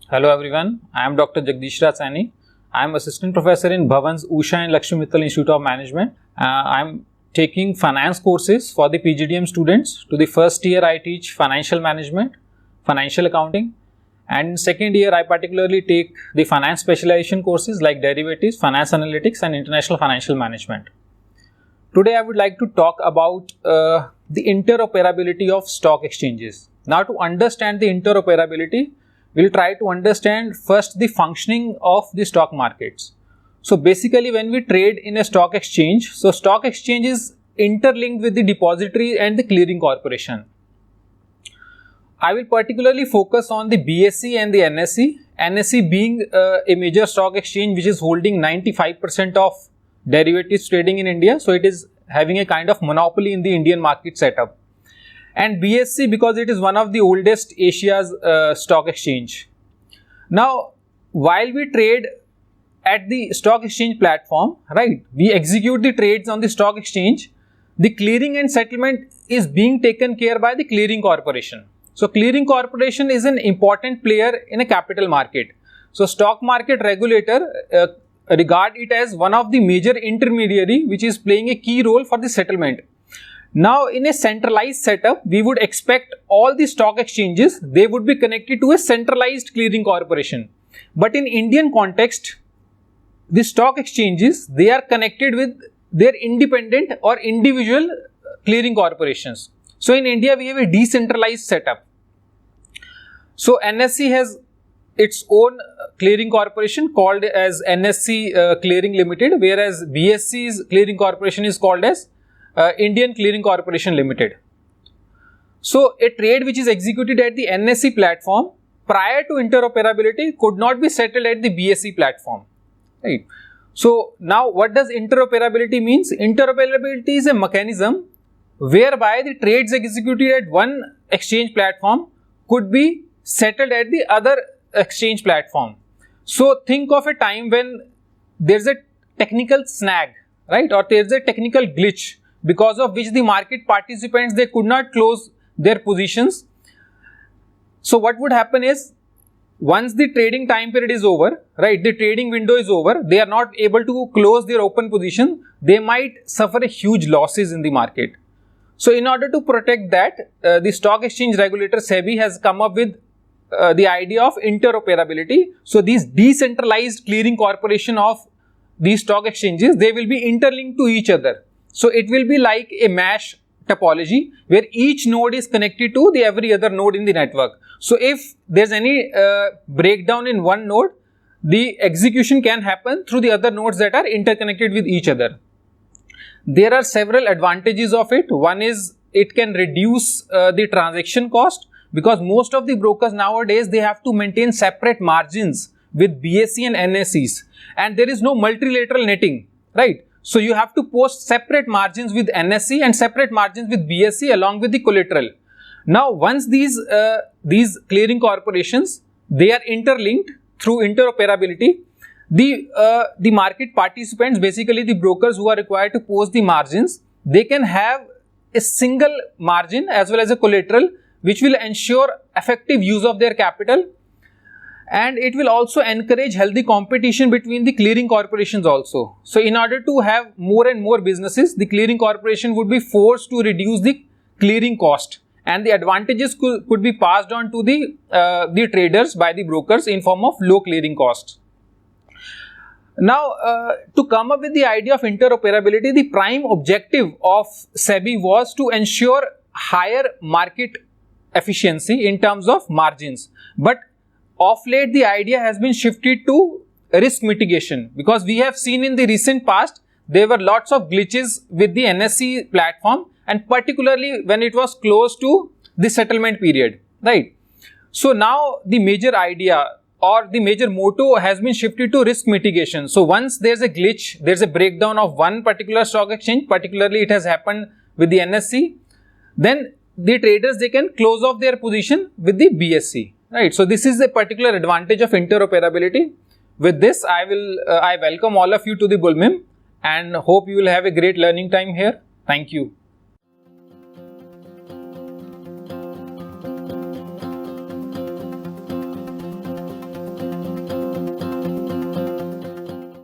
Hello everyone, I am Dr. Jagdish Raj Saini. I am Assistant Professor in Bhavan's Usha and Lakshmi Mittal Institute of Management. I am taking finance courses for the PGDM students. To the first year I teach financial management, financial accounting, and in second year I particularly take the finance specialization courses like derivatives, finance analytics and international financial management. Today I would like to talk about the interoperability of stock exchanges. Now to understand the interoperability, we'll try to understand first the functioning of the stock markets. So basically when we trade in a stock exchange, so stock exchange is interlinked with the depository and the clearing corporation. I will particularly focus on the BSE and the NSE. NSE being a major stock exchange which is holding 95% of derivatives trading in India. So it is having a kind of monopoly in the Indian market setup. And BSE because it is one of the oldest Asia's stock exchange. Now, while we trade at the stock exchange platform, right, we execute the trades on the stock exchange, the clearing and settlement is being taken care by the clearing corporation. So, clearing corporation is an important player in a capital market. So, stock market regulator regard it as one of the major intermediary which is playing a key role for the settlement. Now, in a centralized setup, we would expect all the stock exchanges, they would be connected to a centralized clearing corporation. But in Indian context, the stock exchanges, they are connected with their independent or individual clearing corporations. So, in India, we have a decentralized setup. So, NSE has its own clearing corporation called as NSE Clearing Limited, whereas BSE's clearing corporation is called as Indian Clearing Corporation Limited. So, a trade which is executed at the NSE platform prior to interoperability could not be settled at the BSE platform. Right. So, now what does interoperability means? Interoperability is a mechanism whereby the trades executed at one exchange platform could be settled at the other exchange platform. So, think of a time when there is a technical snag, right, or there is a technical glitch because of which the market participants, they could not close their positions. So, what would happen is, once the trading time period is over, right, the trading window is over, they are not able to close their open position, they might suffer a huge losses in the market. So, in order to protect that, the stock exchange regulator SEBI has come up with the idea of interoperability. So, these decentralized clearing corporation of these stock exchanges, they will be interlinked to each other. So, it will be like a mesh topology where each node is connected to the every other node in the network. So, if there is any breakdown in one node, the execution can happen through the other nodes that are interconnected with each other. There are several advantages of it. One is it can reduce the transaction cost, because most of the brokers nowadays, they have to maintain separate margins with BSE and NSEs, and there is no multilateral netting, right? So, you have to post separate margins with NSE and separate margins with BSE along with the collateral. Now, once these clearing corporations, they are interlinked through interoperability, the market participants, basically the brokers who are required to post the margins, they can have a single margin as well as a collateral which will ensure effective use of their capital, and it will also encourage healthy competition between the clearing corporations also. So, in order to have more and more businesses, the clearing corporation would be forced to reduce the clearing cost, and the advantages could be passed on to the traders by the brokers in form of low clearing costs. Now, to come up with the idea of interoperability, the prime objective of SEBI was to ensure higher market efficiency in terms of margins. But of late, the idea has been shifted to risk mitigation, because we have seen in the recent past, there were lots of glitches with the NSE platform, and particularly when it was close to the settlement period, right? So, now the major idea or the major motto has been shifted to risk mitigation. So, once there is a glitch, there is a breakdown of one particular stock exchange, particularly it has happened with the NSE, then the traders, they can close off their position with the BSE. Right. So, this is a particular advantage of interoperability. With this, I welcome all of you to the BULMIM and hope you will have a great learning time here. Thank you.